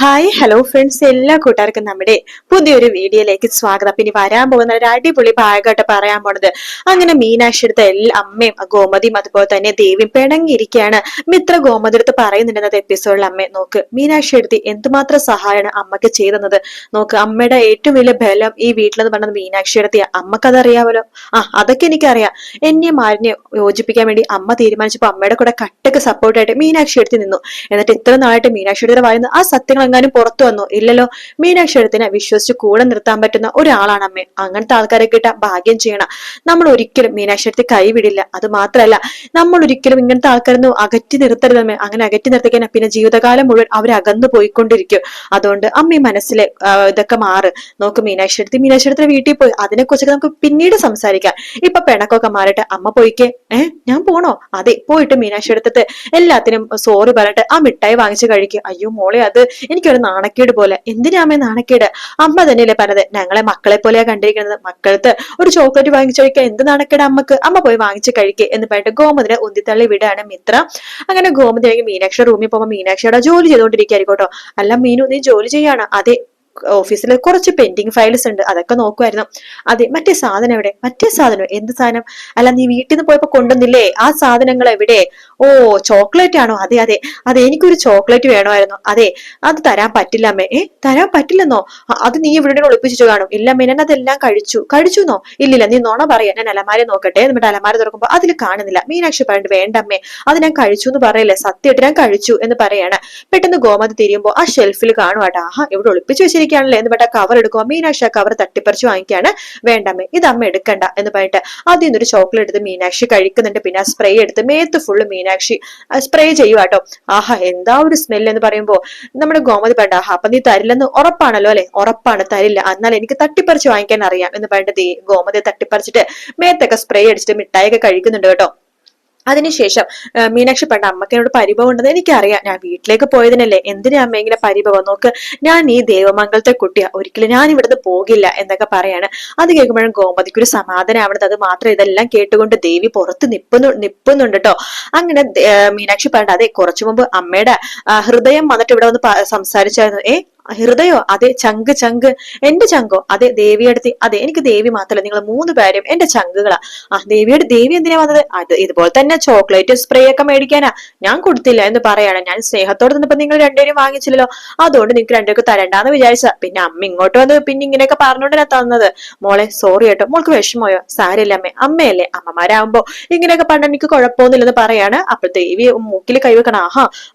Hi hello friends, എല്ലാ കൂട്ടുകാർക്കും നമ്മുടെ പുതിയൊരു വീഡിയോയിലേക്ക് സ്വാഗതം. പിന്നെ വരാൻ പോകുന്ന ഒരു അടിപൊളി ഭാഗമായിട്ട് പറയാൻ പോണത്, അങ്ങനെ മീനാക്ഷി എടുത്ത എല്ലാ അമ്മയും ഗോമതിയും അതുപോലെ തന്നെ ദേവിയും പിണങ്ങിയിരിക്കുകയാണ്. മിത്ര ഗോമതി അടുത്ത് പറയുന്നുണ്ടെന്നത് എപ്പിസോഡിൽ, അമ്മ നോക്ക്, മീനാക്ഷി എടുത്ത് എന്തുമാത്രം സഹായമാണ് അമ്മക്ക് ചെയ്തെന്നത് നോക്ക്. അമ്മയുടെ ഏറ്റവും വലിയ ബലം ഈ വീട്ടിലെന്ന് പറഞ്ഞത് മീനാക്ഷി എടുത്തിയ അമ്മക്കതറിയാവല്ലോ. അതൊക്കെ എനിക്കറിയാം. എന്നെ മാരിനെ യോജിപ്പിക്കാൻ വേണ്ടി അമ്മ തീരുമാനിച്ചപ്പോ അമ്മയുടെ കൂടെ കട്ടക്ക് സപ്പോർട്ടായിട്ട് മീനാക്ഷി എടുത്ത് നിന്നു. എന്നിട്ട് ഇത്ര നാളായിട്ട് മീനാക്ഷി എടുത്ത് പറയുന്ന ആ സത്യങ്ങൾ എങ്ങാനും പുറത്തു വന്നോ? ഇല്ലല്ലോ. മീനാക്ഷി എടുത്തിനെ വിശ്വസിച്ച് കൂടെ നിർത്താൻ പറ്റുന്ന ഒരാളാണ് അമ്മ. അങ്ങനത്തെ ആൾക്കാരെ കിട്ടാൻ ഭാഗ്യം ചെയ്യണം. നമ്മൾ ഒരിക്കലും മീനാക്ഷി എടുത്ത് കൈവിടില്ല. അത് മാത്രല്ല, നമ്മൾ ഒരിക്കലും ഇങ്ങനത്തെ ആൾക്കാരൊന്നും അകറ്റി നിർത്തരുതമ്മേ. അങ്ങനെ അകറ്റി നിർത്തിക്കാൻ പിന്നെ ജീവിതകാലം മുഴുവൻ അവർ അകന്നു പോയിക്കൊണ്ടിരിക്കും. അതുകൊണ്ട് അമ്മ മനസ്സിലെ ഇതൊക്കെ മാറ് നോക്ക്. മീനാക്ഷി എടുത്ത് വീട്ടിൽ പോയി അതിനെ കുറിച്ചൊക്കെ നമുക്ക് പിന്നീട് സംസാരിക്കാം. ഇപ്പൊ പിണക്കൊക്കെ മാറിയിട്ട് അമ്മ പോയിക്കേ. ഞാൻ പോണോ? അതെ, പോയിട്ട് മീനാക്ഷി എടുത്തിട്ട് എല്ലാത്തിനും സോറി പറഞ്ഞിട്ട് ആ മിഠായി വാങ്ങിച്ച് കഴിക്കുക. അയ്യോ മോളെ, അത് എനിക്കൊരു നാണക്കേട് പോലെ. എന്തിനാ അമ്മ നാണക്കേട്? അമ്മ തന്നെയല്ലേ പറഞ്ഞത് ഞങ്ങളെ മക്കളെ പോലെയാ കണ്ടിരിക്കുന്നത്. മക്കൾക്ക് ഒരു ചോക്ലേറ്റ് വാങ്ങിച്ചു കഴിക്കാൻ എന്ത് നാണക്കേട് അമ്മക്ക്? അമ്മ പോയി വാങ്ങിച്ച് കഴിക്കേ എന്ന് പറഞ്ഞിട്ട് ഗോമതിനെ ഉന്തിത്തള്ളി വിടാണ് മിത്ര. അങ്ങനെ ഗോമതി ആണെങ്കിൽ മീനാക്ഷി റൂമിൽ പോകുമ്പോൾ മീനാക്ഷി അവിടെ ജോലി ചെയ്തോണ്ടിരിക്കുകയായിരിക്കും കേട്ടോ. അല്ല മീനു, നീ ജോലി ചെയ്യാണ്? അതെ, ഓഫീസിൽ കുറച്ച് പെൻഡിങ് ഫയൽസ് ഉണ്ട്, അതൊക്കെ നോക്കുമായിരുന്നു. അതെ, മറ്റേ സാധനം എവിടെ? മറ്റേ സാധനം? എന്ത് സാധനം? അല്ല, നീ വീട്ടിൽ നിന്ന് പോയപ്പോ കൊണ്ടുവന്നില്ലേ ആ സാധനങ്ങൾ എവിടെ? ഓ, ചോക്ലേറ്റ് ആണോ? അതെ അതെ അതെ, എനിക്കൊരു ചോക്ലേറ്റ് വേണമായിരുന്നു. അതെ, അത് തരാൻ പറ്റില്ല അമ്മേ. തരാൻ പറ്റില്ലെന്നോ? അത് നീ ഇവിടെ ഒളിപ്പിച്ചു കാണും. ഇല്ല അമ്മേ, ഞാൻ അതെല്ലാം കഴിച്ചുന്നോ? ഇല്ലില്ല, നീ നോണ പറയാ. ഞാൻ അലമാര നോക്കട്ടെ. എന്നിട്ട് അലമാര തുറക്കുമ്പോ അതിൽ കാണുന്നില്ല. മീനാക്ഷി പറഞ്ഞിട്ട്, വേണ്ട അമ്മേ, അത് ഞാൻ കഴിച്ചു എന്ന് പറയല്ലേ, സത്യമായിട്ട് ഞാൻ കഴിച്ചു എന്ന് പറയാണ്. പെട്ടെന്ന് ഗോമതി തിരിയുമ്പോ ആ ഷെൽഫിൽ കാണുവാട്ടോ. ഇവിടെ ഒളിപ്പിച്ചു വെച്ചിരിക്കുകയാണല്ലേ എന്ന് പറഞ്ഞ കവർ എടുക്കുക. മീനാക്ഷി ആ കവർ തട്ടിപ്പറിച്ചു വാങ്ങിക്കാണ്. വേണ്ടമ്മേ, ഇത് അമ്മ എടുക്കണ്ട എന്ന് പറഞ്ഞിട്ട് ആദ്യം ഒരു ചോക്ലേറ്റ് എടുത്ത് മീനാക്ഷി കഴിക്കുന്നുണ്ട്. പിന്നെ ആ സ്പ്രേ എടുത്ത് മേത്ത് ഫുള്ള് മീനാക്ഷി സ്പ്രേ ചെയ്യുവാട്ടോ. എന്താ ഒരു സ്മെൽ എന്ന് പറയുമ്പോ നമ്മുടെ ഗോമതി പറഞ്ഞ, അപ്പൊ നീ തരില്ലെന്ന് ഉറപ്പാണല്ലോ അല്ലെ? ഉറപ്പാണ്, തരില്ല. എന്നാൽ എനിക്ക് തട്ടിപ്പറിച്ച് വാങ്ങിക്കാൻ അറിയാം എന്ന് പറഞ്ഞിട്ട് ഗോമതി തട്ടിപ്പറിച്ചിട്ട് മേത്തൊക്കെ സ്പ്രേ അടിച്ചിട്ട് മിഠായിയൊക്കെ കഴിക്കുന്നുണ്ട് കേട്ടോ. അതിനുശേഷം മീനാക്ഷി പറഞ്ഞ, അമ്മക്ക് എന്നോട് പരിഭവം ഉണ്ടെന്ന് എനിക്കറിയാം. ഞാൻ വീട്ടിലേക്ക് പോയതിനല്ലേ, എന്തിനാ അമ്മ ഇങ്ങനെ പരിഭവം? നോക്ക്, ഞാൻ ഈ ദേവമംഗലത്തെ കുട്ടിയാ, ഒരിക്കലും ഞാൻ ഇവിടുന്ന് പോകില്ല എന്നൊക്കെ പറയാണ്. അത് കേൾക്കുമ്പോഴും ഗോമതിക്ക് ഒരു സമാധാനം ആവണത്. അത് മാത്രം, ഇതെല്ലാം കേട്ടുകൊണ്ട് ദേവി പുറത്ത് നിപ്പുന്നുണ്ട് കേട്ടോ. അങ്ങനെ മീനാക്ഷി പറഞ്ഞ, അതെ, കുറച്ചു മുമ്പ് അമ്മയുടെ ഹൃദയം വന്നിട്ട് ഇവിടെ വന്ന് സംസാരിച്ചായിരുന്നു. ഹൃദയോ? അതെ, ചങ്ക്. എന്റെ ചങ്കോ? അതെ, ദേവിയെടുത്തി. അതെ, എനിക്ക് ദേവി മാത്രമല്ല, നിങ്ങൾ 3 പേരും എന്റെ ചങ്കുകളാ. ദേവി എന്തിനാ വന്നത്? അത് ഇതുപോലെ തന്നെ ചോക്ലേറ്റ് സ്പ്രേ ഒക്കെ മേടിക്കാനാ. ഞാൻ കൊടുത്തില്ല എന്ന് പറയാണ്. ഞാൻ സ്നേഹത്തോടെ നിന്നപ്പോ നിങ്ങൾ രണ്ടുപേരും വാങ്ങിച്ചില്ലല്ലോ, അതുകൊണ്ട് നിങ്ങൾക്ക് രണ്ടുപേർക്ക് തരണ്ടാന്ന് വിചാരിച്ച. പിന്നെ അമ്മ ഇങ്ങോട്ട് വന്ന് പിന്നെ ഇങ്ങനെയൊക്കെ പറഞ്ഞോണ്ട് ഞാൻ തന്നത്. മോളെ സോറി കേട്ടോ. മോൾക്ക് വിഷമോയോ? സാരില്ല അമ്മേ, അമ്മയല്ലേ, അമ്മമാരാകുമ്പോ ഇങ്ങനെയൊക്കെ പറഞ്ഞാൽ എനിക്ക് കുഴപ്പമൊന്നുമില്ലെന്ന് പറയാണ്. അപ്പൊ ദേവി മൂക്കിൽ കൈവെക്കണം.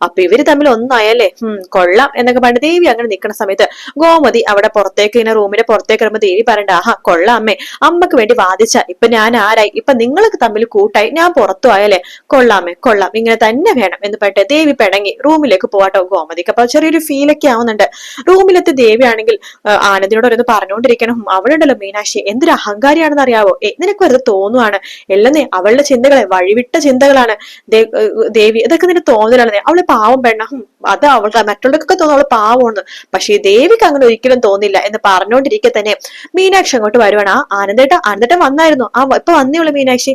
അപ്പൊ ഇവര് തമ്മിൽ ഒന്നായല്ലേ, കൊള്ളാം എന്നൊക്കെ പറഞ്ഞ് ദേവി അങ്ങനെ നിൽക്കുന്ന സമയത്ത് ഗോമതി അവിടെ പുറത്തേക്ക്, ഇങ്ങനെ റൂമിന്റെ പുറത്തേക്ക് വരുമ്പോ ദേവി പറയണ്ട, കൊള്ളാം അമ്മേ, അമ്മക്ക് വേണ്ടി വാദിച്ച ഇപ്പൊ ഞാൻ ആരായി? ഇപ്പൊ നിങ്ങൾക്ക് തമ്മിൽ കൂട്ടായി, ഞാൻ പുറത്തു ആയല്ലേ? കൊള്ളാമേ, കൊള്ളാം, ഇങ്ങനെ തന്നെ വേണം എന്ന് പറഞ്ഞിട്ട് ദേവി പിണങ്ങി റൂമിലേക്ക് പോവാട്ടോ. ഗോമതിക്ക് അപ്പൊ ചെറിയൊരു ഫീലൊക്കെ ആവുന്നുണ്ട്. റൂമിലെത്തി ദേവി ആണെങ്കിൽ ആനന്ദിനോട് ഓരോന്ന് പറഞ്ഞുകൊണ്ടിരിക്കണം. അവളുണ്ടല്ലോ മീനാക്ഷി, എന്തൊരു അഹങ്കാരിയാണെന്ന് അറിയാവോ? നിനക്ക് വെറുതെ തോന്നുവാണ്. എല്ലെന്നേ, അവളുടെ ചിന്തകളെ വഴിവിട്ട ചിന്തകളാണ് ദേവി. ഇതൊക്കെ നിന്റെ തോന്നലാണ്. അവള് പാവം പെണ്ണ, അത് അവൾക്ക് മറ്റുള്ളവർക്കൊക്കെ തോന്നും അവള് പാവമാണ്. പക്ഷെ ഈ ദേവിക്ക് അങ്ങനെ ഒരിക്കലും തോന്നില്ല എന്ന് പറഞ്ഞുകൊണ്ടിരിക്കെ തന്നെ മീനാക്ഷി അങ്ങോട്ട് വരുവാണ്. ആനന്ദേട്ടൻ വന്നായിരുന്നു. ഇപ്പൊ വന്നേയുള്ളൂ മീനാക്ഷി.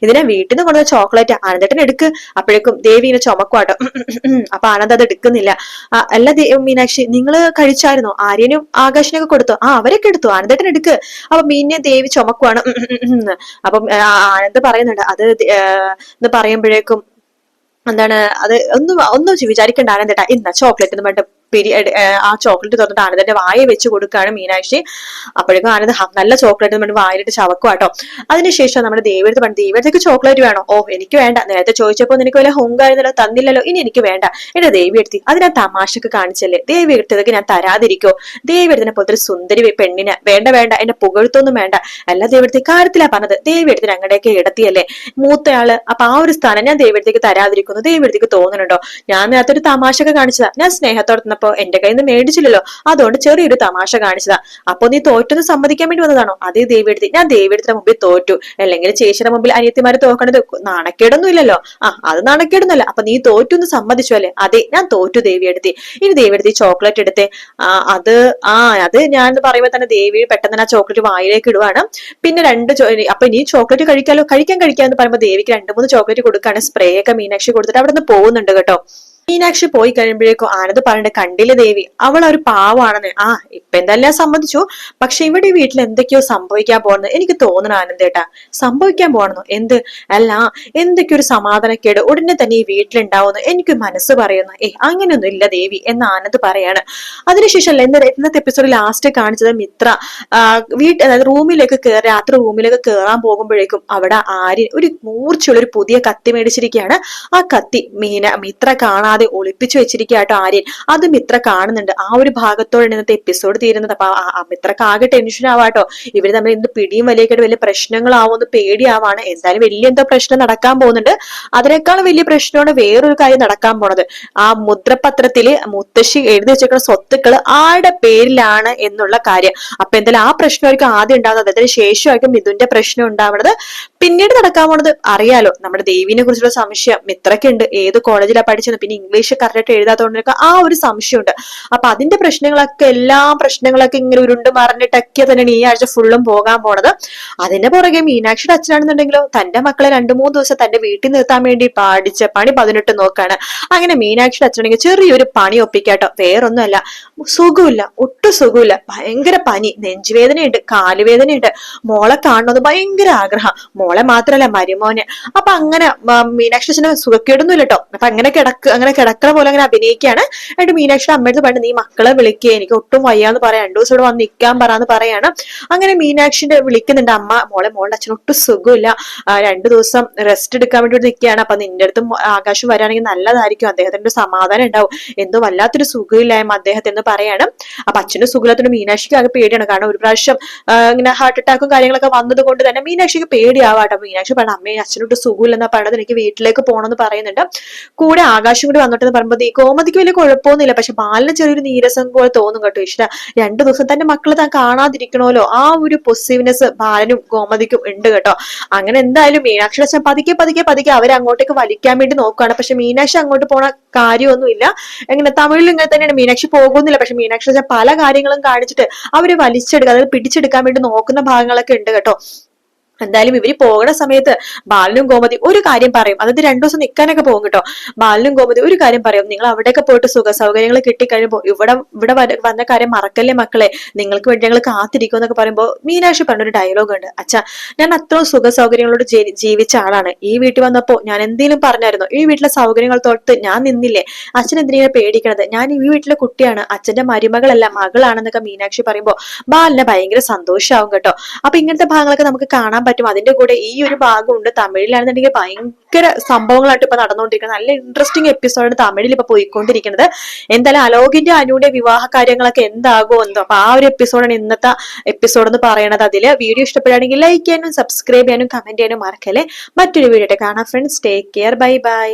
ഇതിനെ വീട്ടിൽ നിന്ന് കൊണ്ടുവന്ന ചോക്ലേറ്റ്, ആനന്ദേട്ടൻ എടുക്ക്. അപ്പോഴേക്കും ദേവി ഇങ്ങനെ ചുമക്കുവാട്ടോ. അപ്പൊ ആനന്ദ് അത് എടുക്കുന്നില്ല. അല്ല മീനാക്ഷി, നിങ്ങള് കഴിച്ചായിരുന്നോ? ആര്യനും ആകാശിനൊക്കെ കൊടുത്തോ? അവരൊക്കെ എടുത്തു. ആനന്ദേട്ടൻ എടുക്ക്. അപ്പൊ മീനെ ദേവി ചുമക്കുവാണ്. അപ്പം ആനന്ദ് പറയുന്നുണ്ട് അത് എന്ന് പറയുമ്പോഴേക്കും എന്താണ് അത്, ഒന്നും വിചാരിക്കണ്ട ആനന്ദേട്ടാ, ഇന്ന ചോക്ലേറ്റ് എന്ന് പറഞ്ഞിട്ട് ആ ചോക്ലേറ്റ് തുറന്നിട്ട് ആനന്ദന്റെ വായ വെച്ച് കൊടുക്കുകയാണ് മീനാക്ഷി. അപ്പോഴേക്കും ആനന്ദ് നല്ല ചോക്ലേറ്റ് എന്ന് വായിലിട്ട് ചവക്കുവാട്ടോ. അതിനുശേഷം നമ്മുടെ ദേവിയെടുത്ത് പറഞ്ഞു, ദേവിയടുത്തേക്ക് ചോക്ലേറ്റ് വേണോ? എനിക്ക് വേണ്ട. നേരത്തെ ചോദിച്ചപ്പോ നിനക്ക് വല്ല ഹുങ്കായിരുന്നല്ലോ, തന്നില്ലല്ലോ, ഇനി എനിക്ക് വേണ്ട. എന്റെ ദേവി എടുത്തി, അത് ഞാൻ തമാശക്ക് കാണിച്ചല്ലേ. ദേവി എടുത്തതൊക്കെ ഞാൻ തരാതിരിക്കോ? ദേവി എടുത്തിനെ പോലത്തെ ഒരു സുന്ദരി പെണ്ണിന് വേണ്ട, എന്നെ പുകഴ്ത്തൊന്നും വേണ്ട. അല്ല ദേവി എടുത്തി, കാര്യത്തിലാ പറഞ്ഞത്. ദേവി എടുത്ത് ഞങ്ങളുടെയൊക്കെ ഇടത്തിയല്ലേ മൂത്തയാള്, അപ്പൊ ആ ഒരു സ്ഥാനം ഞാൻ ദേവി എടുത്തേക്ക് തരാതിരിക്കുന്നു. ദേവി എടുത്തേക്ക് തോന്നുന്നുണ്ടോ? ഞാൻ നേരത്തെ ഒരു തമാശക്ക് കാണിച്ചതാ. ഞാൻ സ്നേഹത്തോടെ എന്റെ കയ്യിൽ നിന്ന് മേടിച്ചില്ലല്ലോ, അതുകൊണ്ട് ചെറിയൊരു തമാശ കാണിച്ചതാ. അപ്പൊ നീ തോറ്റെന്ന് സമ്മതിക്കാൻ വേണ്ടി വന്നതാണോ? അതേ ദേവിയെടുത്തി, ഞാൻ ദേവിയെടുത്തിന്റെ മുമ്പിൽ തോറ്റു. അല്ലെങ്കിൽ ചേച്ചിയുടെ മുമ്പിൽ അനിയത്തിമാരെ തോക്കണത് നാണക്കേടൊന്നും ഇല്ലല്ലോ. അത് നാണക്കേടൊന്നുമല്ല. അപ്പൊ നീ തോറ്റു എന്ന് സമ്മതിച്ചു അല്ലേ? അതെ, ഞാൻ തോറ്റു ദേവിയെടുത്തി. ഇനി ദേവിയെടുത്തി ചോക്ലേറ്റ് എടുത്തേ. അത് ഞാൻ പറയുമ്പോ തന്നെ ദേവി പെട്ടെന്ന് ആ ചോക്ലേറ്റ് വായിലേക്ക് ഇടുവാണ്. പിന്നെ അപ്പൊ നീ ചോക്ലേറ്റ് കഴിക്കാന്ന് പറയുമ്പോ ദേവിക്ക് 2-3 ചോക്ലേറ്റ് കൊടുക്കാണ്. സ്പ്രേ ഒക്കെ മീനാക്ഷി കൊടുത്തിട്ട് അവിടെ നിന്ന് പോകുന്നുണ്ട് കേട്ടോ. മീനാക്ഷി പോയി കഴിയുമ്പോഴേക്കും ആനന്ദ് പറഞ്ഞിട്ട് കണ്ടില്ല ദേവി, അവൾ ഒരു പാവാണെന്ന്. ഇപ്പൊ എന്തെല്ലാം സമ്മതിച്ചു, പക്ഷെ ഇവിടെ ഈ വീട്ടിൽ എന്തൊക്കെയോ സംഭവിക്കാൻ പോകുന്നത് എനിക്ക് തോന്നണം ആനന്ദേട്ടാ. സംഭവിക്കാൻ പോകണമെന്നോ? എന്ത്? അല്ല, എന്തൊക്കെയോ ഒരു സമാധാനക്കേട് ഉടനെ തന്നെ ഈ വീട്ടിലുണ്ടാവുന്നു എനിക്ക് മനസ്സ് പറയുന്നു. അങ്ങനെയൊന്നും ഇല്ല ദേവി എന്ന് ആനന്ദ് പറയാണ്. അതിനുശേഷം ഇന്നത്തെ എപ്പിസോഡ് ലാസ്റ്റ് കാണിച്ചത് മിത്ര അതായത് റൂമിലേക്ക് രാത്രി റൂമിലേക്ക് കയറാൻ പോകുമ്പോഴേക്കും അവിടെ ആര്യൻ ഒരു മൂർച്ചയുള്ള ഒരു പുതിയ കത്തി മേടിച്ചിരിക്കുകയാണ്. ആ കത്തി മിത്ര കാണാതെ ഒളിപ്പിച്ചു വെച്ചിരിക്കുകയാട്ടോ ആര്യൻ. അത് മിത്ര കാണുന്നുണ്ട്. ആ ഒരു ഭാഗത്തോടെ ഇന്നത്തെ എപ്പിസോഡ് തീരുന്നത്. അപ്പൊ മിത്രക്ക് ആകെ ടെൻഷൻ ആവാട്ടോ. ഇവര് തമ്മിൽ എന്ത് പിടിയും വലിയൊക്കെ വലിയ പ്രശ്നങ്ങളാവുമെന്ന് പേടിയാവാണ്. എന്തായാലും വലിയ എന്തോ പ്രശ്നം നടക്കാൻ പോകുന്നുണ്ട്. അതിനേക്കാളും വലിയ പ്രശ്നമാണ് വേറൊരു കാര്യം നടക്കാൻ പോണത്. ആ മുദ്രപത്രത്തില് മുത്തശ്ശി എഴുതി വെച്ചിരിക്കുന്ന സ്വത്തുക്കൾ ആരുടെ പേരിലാണ് എന്നുള്ള കാര്യം. അപ്പൊ എന്തായാലും ആ പ്രശ്നമായിരിക്കും ആദ്യം ഉണ്ടാകുന്നത്. അതിന് ശേഷമായിരിക്കും മിഥുന്റെ പ്രശ്നം ഉണ്ടാവുന്നത്. പിന്നീട് നടക്കാൻ പോണത് അറിയാലോ, നമ്മുടെ ദേവിനെ കുറിച്ചുള്ള സംശയം മിത്രക്കുണ്ട്. ഏത് കോളേജിലാണ് പഠിച്ചത്, പിന്നെ ഇംഗ്ലീഷ് കറക്റ്റായിട്ട് എഴുതാത്തോണ്ടൊക്കെ ആ ഒരു സംശയമുണ്ട്. അപ്പൊ അതിന്റെ പ്രശ്നങ്ങളൊക്കെ എല്ലാ പ്രശ്നങ്ങളൊക്കെ ഇങ്ങനെ ഉരുണ്ട് മറിഞ്ഞിട്ടൊക്കെ തന്നെയാണ് ഈ ആഴ്ച ഫുള്ളും പോകാൻ പോണത്. അതിന്റെ പുറകെ മീനാക്ഷിയുടെ അച്ഛനാണെന്നുണ്ടെങ്കിലോ തന്റെ മക്കളെ 2-3 ദിവസം തന്റെ വീട്ടിൽ നിർത്താൻ വേണ്ടി പഠിച്ച പണി 18 നോക്കാണ്. അങ്ങനെ മീനാക്ഷിയുടെ അച്ഛനാണെങ്കിൽ ചെറിയൊരു പണി ഒപ്പിക്കാട്ടോ. വേറൊന്നുമല്ല, സുഖമില്ല, ഒട്ടും സുഖമില്ല, ഭയങ്കര പനി, നെഞ്ചുവേദനയുണ്ട്, കാലുവേദനയുണ്ട്. മോളെ കാണുന്നത് ഭയങ്കര ആഗ്രഹം, മോളെ മാത്രല്ല മരുമോനെ. അപ്പൊ അങ്ങനെ മീനാക്ഷി അച്ഛന് സുഖക്കേടൊന്നും ഇല്ല കേട്ടോ. അപ്പൊ അങ്ങനെ കിടക്കണ പോലെ അങ്ങനെ അഭിനയിക്കുകയാണ്. എന്നിട്ട് മീനാക്ഷിയുടെ അമ്മയുടെ പണ്ട് നീ മക്കളെ വിളിക്കുക, എനിക്ക് ഒട്ടും വയ്യാന്ന് പറയാം, 2 ദിവസം ഇവിടെ വന്ന് നിൽക്കാൻ പറയാന്ന് പറയാണ്. അങ്ങനെ മീനാക്ഷിന്റെ വിളിക്കുന്നുണ്ട് അമ്മ, മോളുടെ അച്ഛൻ ഒട്ടും സുഖമില്ല, 2 ദിവസം റെസ്റ്റ് എടുക്കാൻ വേണ്ടി നിൽക്കുകയാണ്. അപ്പൊ നിന്റെ അടുത്തും ആകാശം വരാണെങ്കിൽ നല്ലതായിരിക്കും, അദ്ദേഹത്തിന്റെ സമാധാനം ഉണ്ടാവും, എന്തോ വല്ലാത്തൊരു സുഖമില്ലായ്മ അദ്ദേഹത്തിന് പറയാണ്. അപ്പൊ അച്ഛനും സുഖമില്ലാത്തൊരു മീനാക്ഷിക്ക് ആകെ പേടിയാണ്. കാരണം ഒരു പ്രാവശ്യം ഇങ്ങനെ ഹാർട്ട് അറ്റാക്കും കാര്യങ്ങളൊക്കെ വന്നത് കൊണ്ട് തന്നെ മീനാക്ഷിക്ക് പേടിയാവാട്ടോ. മീനാക്ഷി പറഞ്ഞു അമ്മയെ അച്ഛനോട്ട് സുഖമില്ലെന്നാ പറഞ്ഞത്, എനിക്ക് വീട്ടിലേക്ക് പോകണമെന്ന് പറയുന്നുണ്ട്. കൂടെ ആകാശം കൂടി വന്നിട്ടെന്ന് പറയുമ്പോൾ ഈ കോമതിക്ക് വലിയ കുഴപ്പമൊന്നുമില്ല, പക്ഷെ ബാലിന് ചെറിയൊരു നീരസം പോലെ തോന്നും കേട്ടോ. ഈശ്വര, 2 ദിവസം തന്നെ മക്കളെ താൻ കാണാതിരിക്കണമല്ലോ, ആ ഒരു പൊസീവ്നെസ് ബാലനും കോമതിക്കും ഉണ്ട് കേട്ടോ. അങ്ങനെ എന്തായാലും മീനാക്ഷി അച്ഛൻ പതുക്കെ അവരങ്ങോട്ടേക്ക് വലിക്കാൻ വേണ്ടി നോക്കുകയാണ്. പക്ഷെ മീനാക്ഷി അങ്ങോട്ട് പോണ കാര്യമൊന്നുമില്ല. എങ്ങനെ തമിഴിൽ ഇങ്ങനെ തന്നെയാണ്, മീനാക്ഷി പോകുന്നില്ല. പക്ഷെ മീനാക്ഷി അച്ഛൻ പല കാര്യങ്ങളും കാണിച്ചിട്ട് അവര് വലിച്ചെടുക്കുക, അതായത് പിടിച്ചെടുക്കാൻ വേണ്ടി നോക്കുന്ന ഭാഗങ്ങളൊക്കെ ഉണ്ട് കേട്ടോ. എന്തായാലും ഇവര് പോകുന്ന സമയത്ത് ബാലനും കോമതി ഒരു കാര്യം പറയും. അതായത് 2 ദിവസം നിൽക്കാനൊക്കെ പോകും കേട്ടോ. ബാലനും കോമതി ഒരു കാര്യം പറയും, നിങ്ങൾ അവിടെയൊക്കെ പോയിട്ട് സുഖ സൗകര്യങ്ങൾ കിട്ടിക്കഴിയുമ്പോൾ ഇവിടെ വന്ന കാര്യം മറക്കല്ലേ മക്കളെ, നിങ്ങൾക്ക് വേണ്ടി ഞങ്ങൾ കാത്തിരിക്കും എന്നൊക്കെ പറയുമ്പോൾ മീനാക്ഷി പറഞ്ഞൊരു ഡയലോഗ് ഉണ്ട്, അച്ഛാ ഞാൻ അത്രയും സുഖ സൗകര്യങ്ങളോട് ജീവിച്ച ആളാണ്. ഈ വീട്ടിൽ വന്നപ്പോ ഞാൻ എന്തെങ്കിലും പറഞ്ഞായിരുന്നു? ഈ വീട്ടിലെ സൗകര്യങ്ങൾ തൊട്ട് ഞാൻ നിന്നില്ലേ? അച്ഛൻ എന്തിനാ പേടിക്കണത്? ഞാൻ ഈ വീട്ടിലെ കുട്ടിയാണ്, അച്ഛന്റെ മരുമകളല്ല മകളാണെന്നൊക്കെ മീനാക്ഷി പറയുമ്പോൾ ബാലിന് ഭയങ്കര സന്തോഷമാവും കേട്ടോ. അപ്പൊ ഇങ്ങനത്തെ ഭാഗങ്ങളൊക്കെ നമുക്ക് കാണാൻ പറ്റും. അതിന്റെ കൂടെ ഈ ഒരു ഭാഗമുണ്ട്. തമിഴിലാണെന്നുണ്ടെങ്കിൽ ഭയങ്കര സംഭവങ്ങളായിട്ട് ഇപ്പൊ നടന്നുകൊണ്ടിരിക്കുന്നത്. നല്ല ഇൻട്രസ്റ്റിംഗ് എപ്പിസോഡാണ് തമിഴിൽ ഇപ്പൊ പോയിക്കൊണ്ടിരിക്കുന്നത്. എന്തായാലും അലോകിന്റെ അനുവിന്റെ വിവാഹ കാര്യങ്ങളൊക്കെ എന്താകുമോ എന്തോ. അപ്പൊ ആ ഒരു എപ്പിസോഡാണ് ഇന്നത്തെ എപ്പിസോഡ് എന്ന് പറയുന്നത്. അതില് വീഡിയോ ഇഷ്ടപ്പെടുകയാണെങ്കിൽ ലൈക്ക് ചെയ്യാനും സബ്സ്ക്രൈബ് ചെയ്യാനും കമന്റ് ചെയ്യാനും മറക്കല്ലേ. മറ്റൊരു വീഡിയോ കാണാം friends. Take care, bye bye.